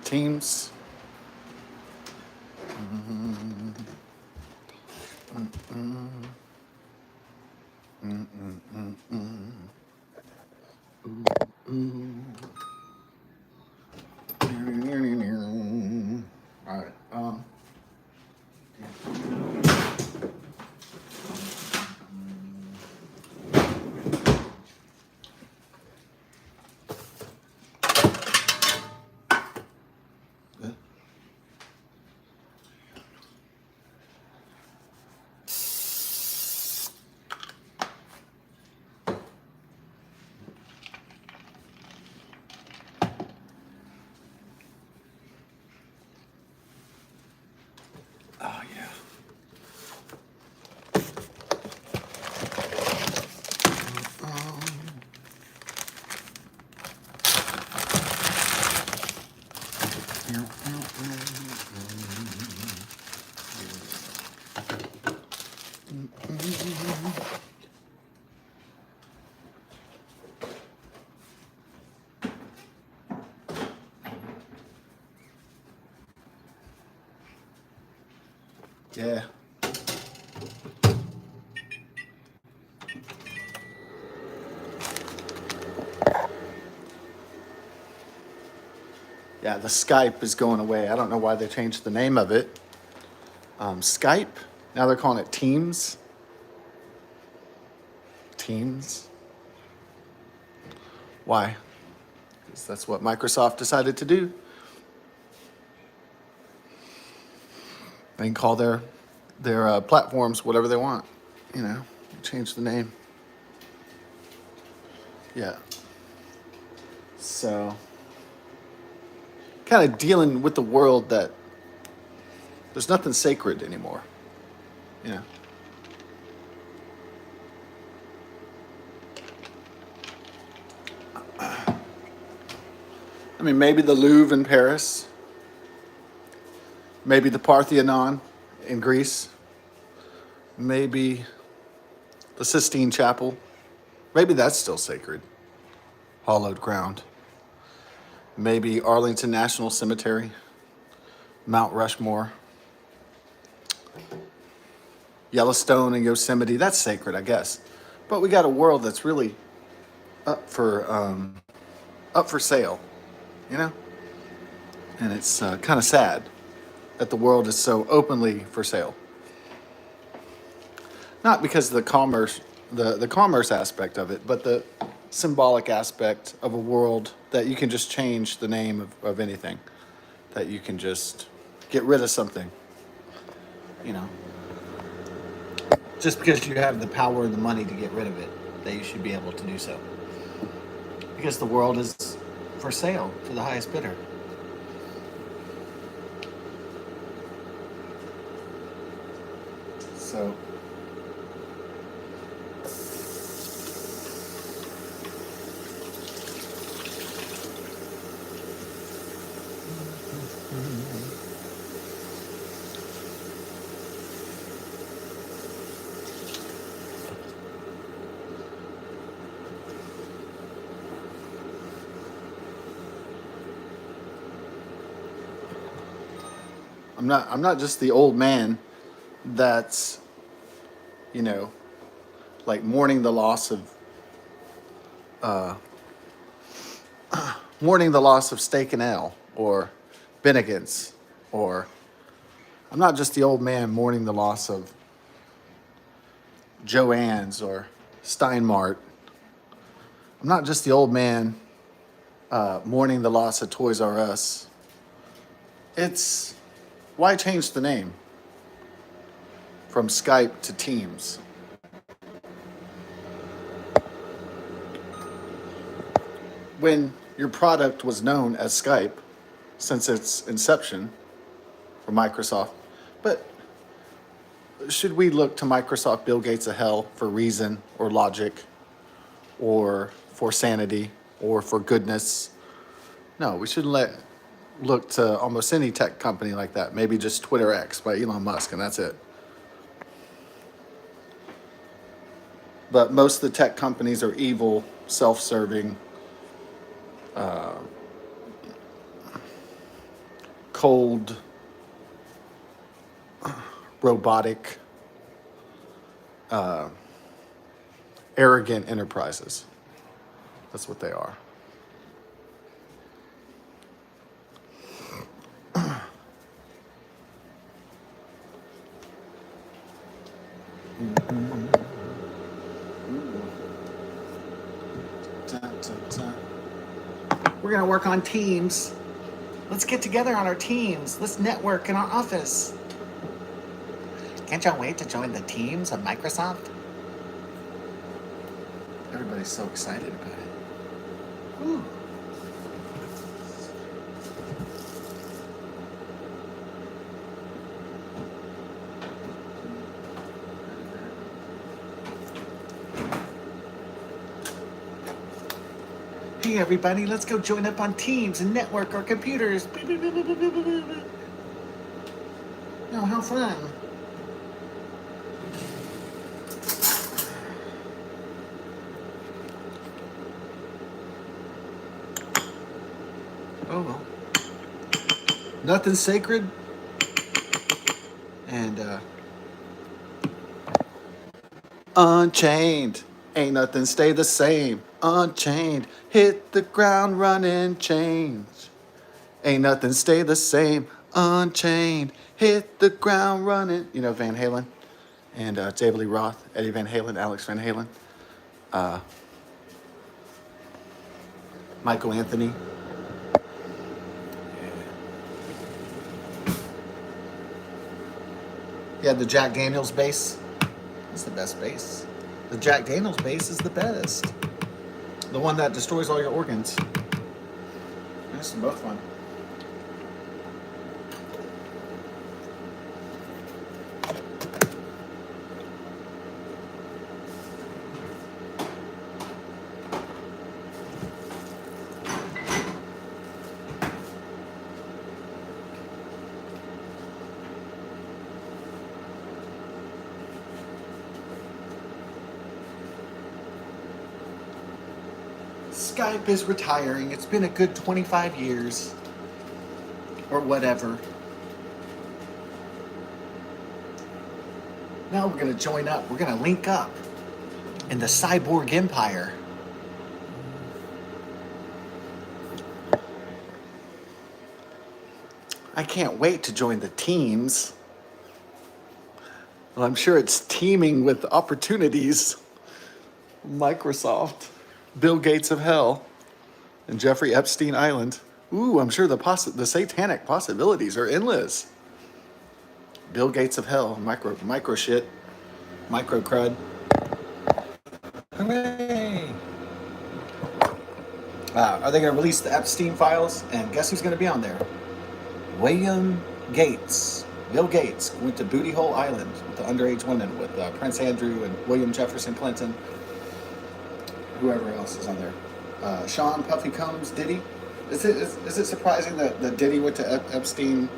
Teams. All right. Oh yeah. Yeah. Yeah, the Skype is going away. I don't know why they changed the name of it. Skype. Now they're calling it Teams. Teams. Why? Because that's what Microsoft decided to do. They can call their platforms whatever they want. You know, change the name. Yeah. So, kind of dealing with the world that there's nothing sacred anymore. You know. I mean, maybe the Louvre in Paris, maybe the Parthenon in Greece, maybe the Sistine Chapel. Maybe that's still sacred, hallowed ground. Maybe Arlington National Cemetery, Mount Rushmore, Yellowstone and Yosemite. That's sacred, I guess. But we got a world that's really up for sale, you know, and it's kind of sad that the world is so openly for sale. Not because of the commerce aspect of it, but the symbolic aspect of a world that you can just change the name of anything, that you can just get rid of something, you know, just because you have the power and the money to get rid of it, that you should be able to do so. Because the world is for sale for the highest bidder. So I'm not just the old man that's, you know, like mourning the loss of steak and ale or Bennigan's, or I'm not just the old man mourning the loss of Joann's or Steinmart. I'm not just the old man mourning the loss of Toys R Us. It's why change the name from Skype to Teams? When your product was known as Skype since its inception for Microsoft. But should we look to Microsoft, Bill Gates of hell for reason or logic or for sanity or for goodness? No, we shouldn't look to almost any tech company like that. Maybe just Twitter X by Elon Musk, and that's it. But most of the tech companies are evil, self-serving, cold, robotic, arrogant enterprises. That's what they are. We're going to work on Teams. Let's get together on our Teams. Let's network in our office. Can't y'all wait to join the Teams of Microsoft? Everybody's so excited about it. Ooh. Hey everybody, let's go join up on Teams and network our computers. Oh, how fun. Oh well. Nothing's sacred. And Unchained. Ain't nothing stay the same. Unchained. Hit the ground running, change. Ain't nothing stay the same. Unchained. Hit the ground running. You know Van Halen and David Lee Roth, Eddie Van Halen, Alex Van Halen, Michael Anthony. Yeah, the Jack Daniels bass. That's the best bass. The Jack Daniels bass is the best. The one that destroys all your organs. That's both fun. Skype is retiring. It's been a good 25 years. Or whatever. Now we're going to join up. We're going to link up in the cyborg empire. I can't wait to join the teams. Well, I'm sure it's teeming with opportunities. Microsoft, Bill Gates of hell, and Jeffrey Epstein Island. Ooh, I'm sure the satanic possibilities are endless. Bill Gates of hell, micro shit, micro crud. Hooray! Are they going to release the Epstein files? And guess who's going to be on there? William Gates. Bill Gates went to Booty Hole Island with the underage women with Prince Andrew and William Jefferson Clinton. Whoever else is on there. Sean Puffy Combs, Diddy. Is it surprising that Diddy went to Epstein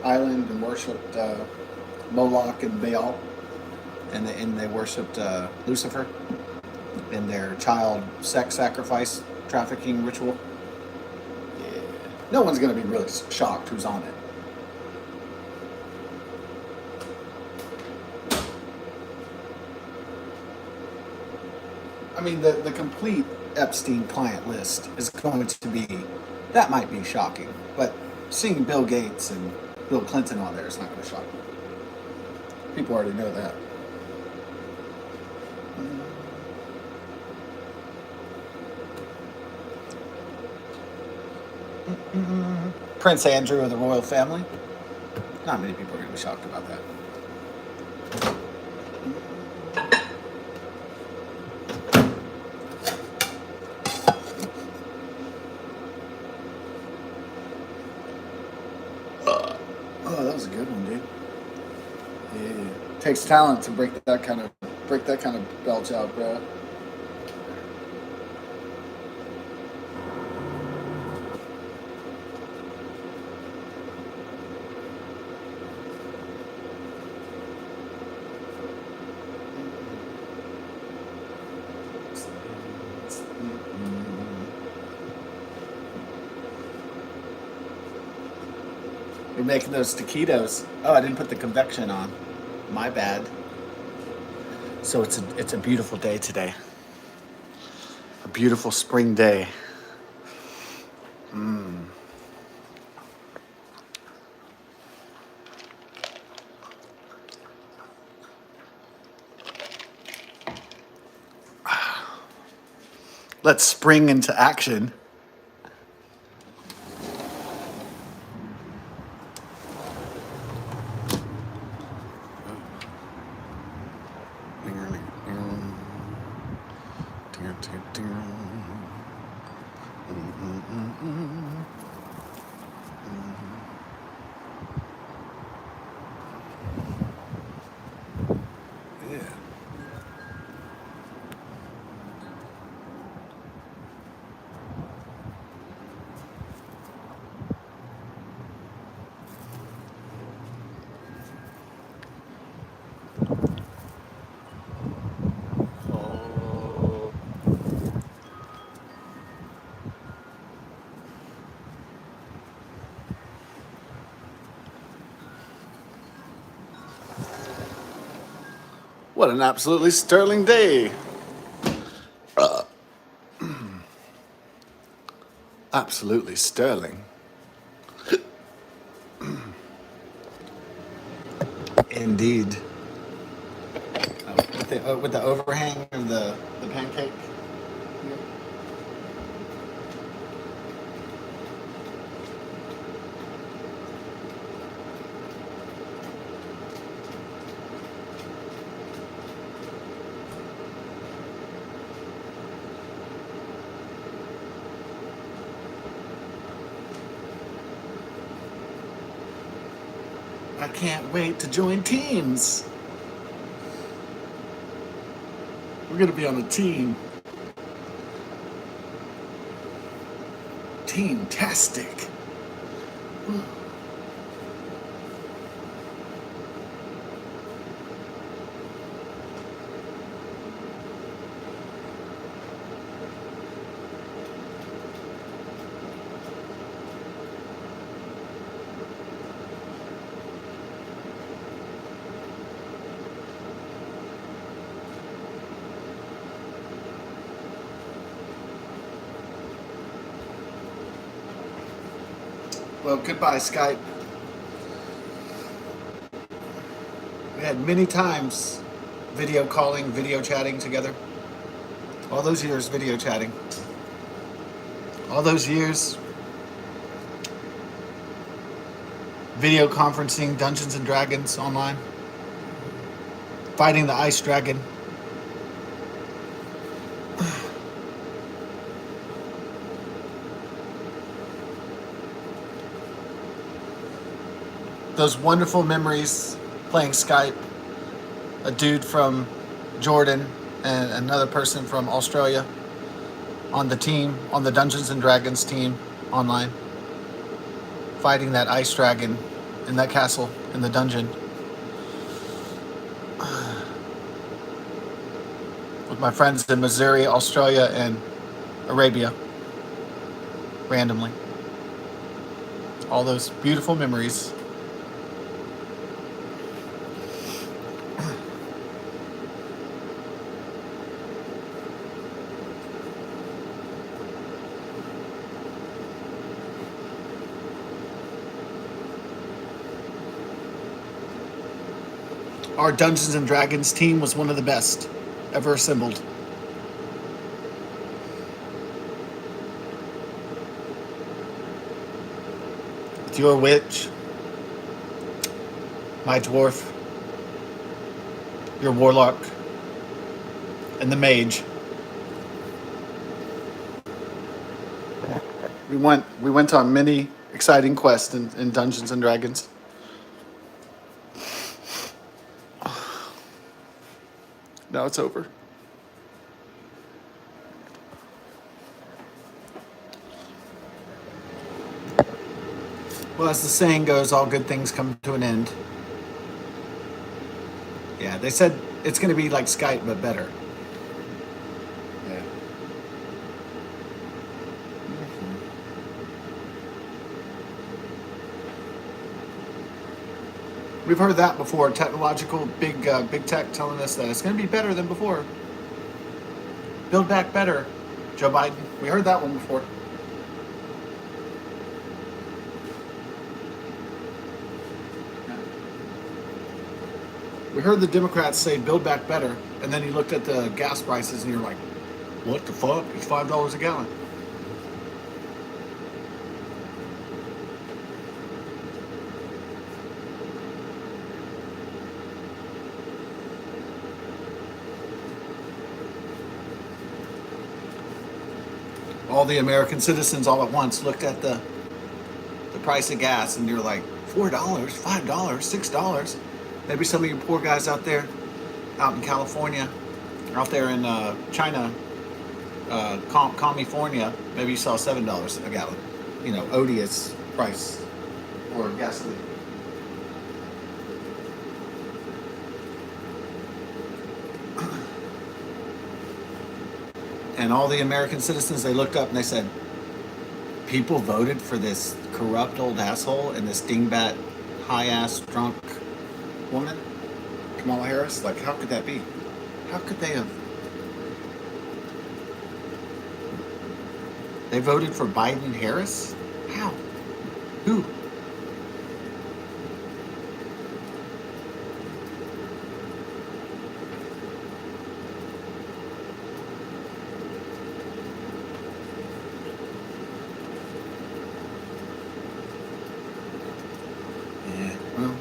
Island and worshipped Moloch and Baal, and they worshipped Lucifer in their child sex sacrifice trafficking ritual? Yeah. No one's going to be really shocked who's on it. I mean, the complete Epstein client list is going to be, that might be shocking, but seeing Bill Gates and Bill Clinton on there is not going to shock me. People already know that. Prince Andrew of the royal family. Not many people are going to be shocked about that. Oh, that was a good one, dude. Yeah, takes talent to break that kind of belch out, bro. We're making those taquitos. Oh, I didn't put the convection on. My bad. So it's a beautiful day today. A beautiful spring day. Let's spring into action. Yeah. Oh. What an absolutely sterling day. Absolutely sterling. Indeed. With the overhang of the pancake. I can't wait to join teams. We're gonna be on a team. Team-tastic. Well, goodbye, Skype. We had many times video calling, video chatting together. All those years video chatting. All those years video conferencing Dungeons and Dragons online. Fighting the ice dragon. Those wonderful memories playing Skype. A dude from Jordan and another person from Australia on the team, on the Dungeons and Dragons team online, fighting that ice dragon in that castle, in the dungeon. With my friends in Missouri, Australia, and Arabia, randomly. All those beautiful memories. Our Dungeons and Dragons team was one of the best ever assembled. With your witch, my dwarf, your warlock, and the mage. We went on many exciting quests in Dungeons and Dragons. Now it's over. Well, as the saying goes, all good things come to an end. Yeah, they said it's going to be like Skype, but better. Yeah. We've heard that before. Technological, big tech telling us that it's going to be better than before. Build back better, Joe Biden. We heard that one before. We heard the Democrats say build back better, and then you looked at the gas prices and you're like, what the fuck? It's $5 a gallon. All the American citizens all at once looked at the price of gas and you're like, $4, $5, $6. Maybe some of you poor guys out there, out in California, out there in China, California, maybe you saw $7 a gallon. You know, odious price for gasoline. And all the American citizens, they looked up and they said, people voted for this corrupt old asshole and this dingbat, high-ass, drunk woman, Kamala Harris. Like, how could that be? How could they have? They voted for Biden and Harris? How? Who? Yeah, well,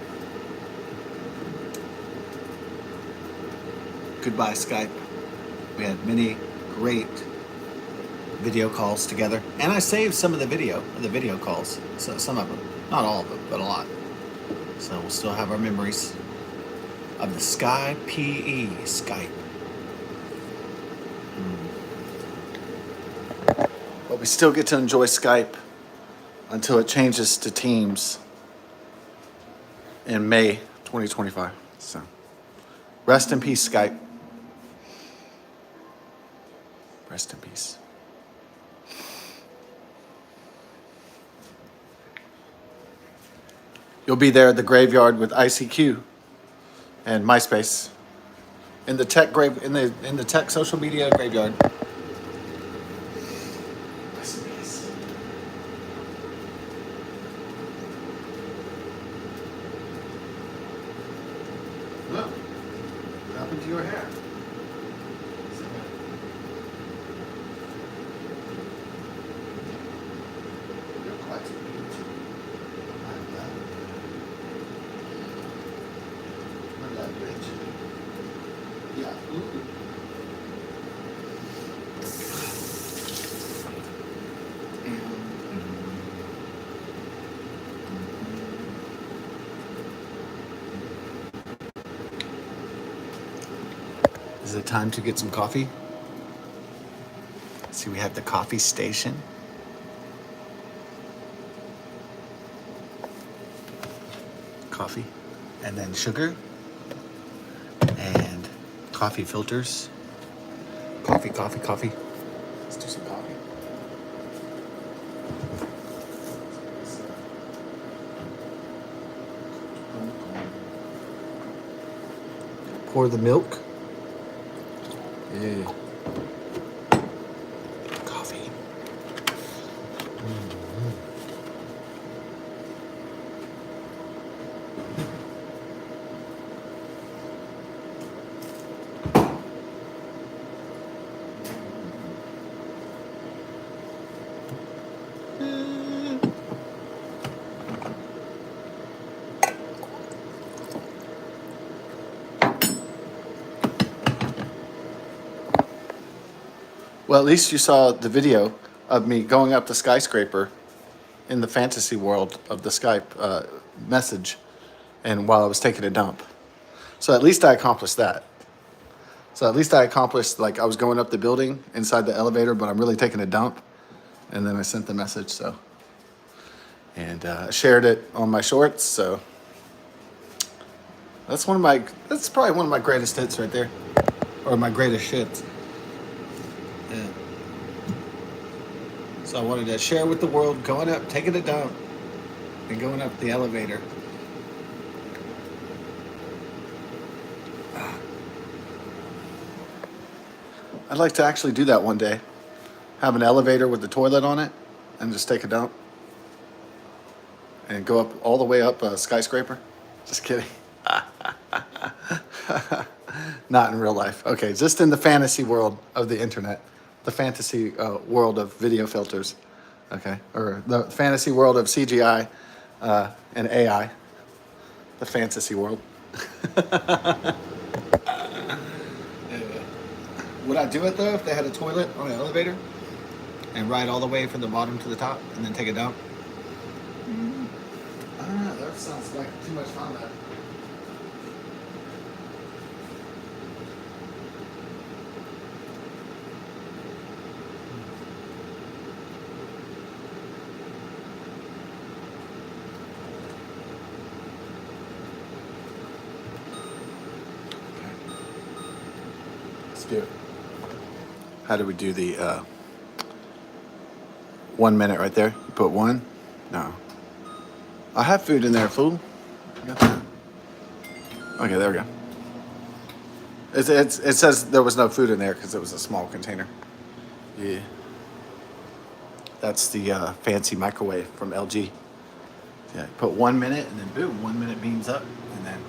goodbye, Skype. We had many great video calls together, and I saved some of the video calls. So some of them, not all of them, but a lot. So we'll still have our memories of the Skype. But we still get to enjoy Skype until it changes to Teams in May 2025. So rest in peace, Skype. Rest in peace. You'll be there at the graveyard with ICQ and MySpace in the tech social media graveyard. Rest in peace. Look, what happened to your hair? You're quite beautiful. I'm glad. That bitch. Yeah. Is it time to get some coffee? See, we have the coffee station. Coffee, and then sugar. And coffee filters. Coffee. Let's do some coffee. Pour the milk. Yeah. Coffee. Well, at least you saw the video of me going up the skyscraper in the fantasy world of the Skype message, and while I was taking a dump. So at least I accomplished that. So at least I accomplished, like, I was going up the building inside the elevator, but I'm really taking a dump. And then I sent the message, so. And I shared it on my shorts, so. That's probably one of my greatest hits right there. Or my greatest shits. Yeah. So I wanted to share with the world, going up, taking a dump, and going up the elevator. I'd like to actually do that one day. Have an elevator with the toilet on it and just take a dump. And go up all the way up a skyscraper. Just kidding. Not in real life. Okay, just in the fantasy world of the internet. The fantasy world of video filters. Okay, or the fantasy world of CGI and AI. The fantasy world. Would I do it though if they had a toilet on an elevator and ride all the way from the bottom to the top and then take a dump? I don't know. That sounds like too much fun. That. Let's do it. How do we do the 1 minute right there? You put one? No. I have food in there, fool. I got that. Okay, there we go. It says there was no food in there because it was a small container. Yeah. That's the fancy microwave from LG. Yeah, put 1 minute and then boom, 1 minute beams up and then,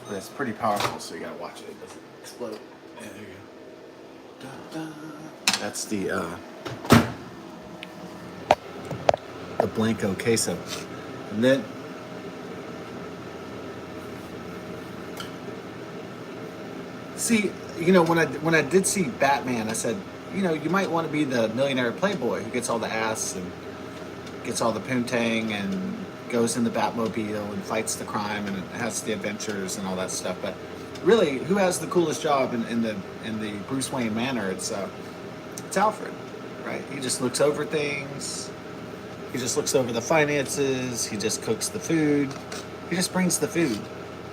but it's pretty powerful, so you gotta watch it. It doesn't explode. Yeah, there you go. Dun, dun. That's the Blanco queso. And then see, you know, when I did see Batman, I said, you know, you might want to be the millionaire playboy who gets all the ass and gets all the poontang and goes in the Batmobile and fights the crime and has the adventures and all that stuff. But really, who has the coolest job in the Bruce Wayne manner? It's Alfred, right? He just looks over things. He just looks over the finances. He just cooks the food. He just brings the food.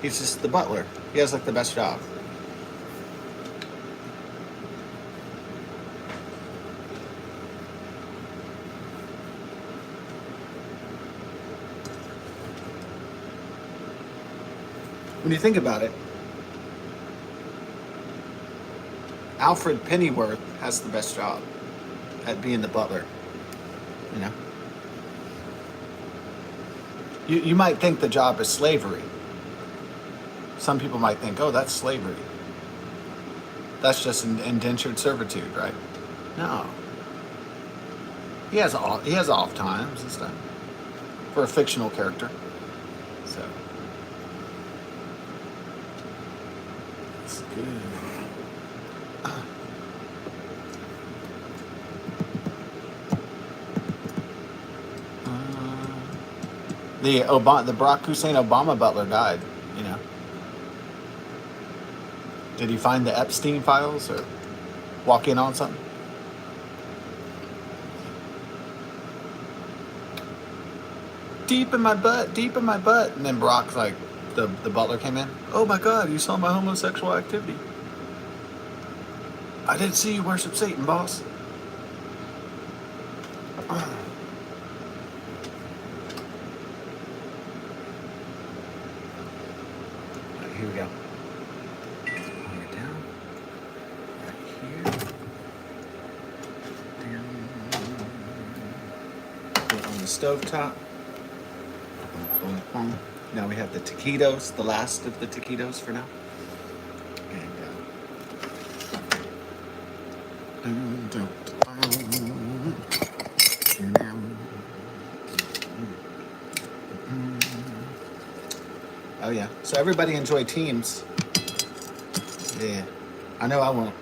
He's just the butler. He has like the best job. When you think about it, Alfred Pennyworth has the best job at being the butler. You know? You might think the job is slavery. Some people might think, oh, that's slavery. That's just indentured servitude, right? No. He has off times and stuff for a fictional character. So it's good. The Barack Hussein Obama butler died, you know. Did he find the Epstein files or walk in on something? Deep in my butt. And then Barack, like, the butler came in. Oh my God, you saw my homosexual activity. I didn't see you worship Satan, boss. Here we go. Bring it down. Right here. Down. Put it on the stovetop. Boom, boom. Now we have the taquitos, the last of the taquitos for now. Oh yeah. So everybody enjoy Teams. Yeah. I know I won't.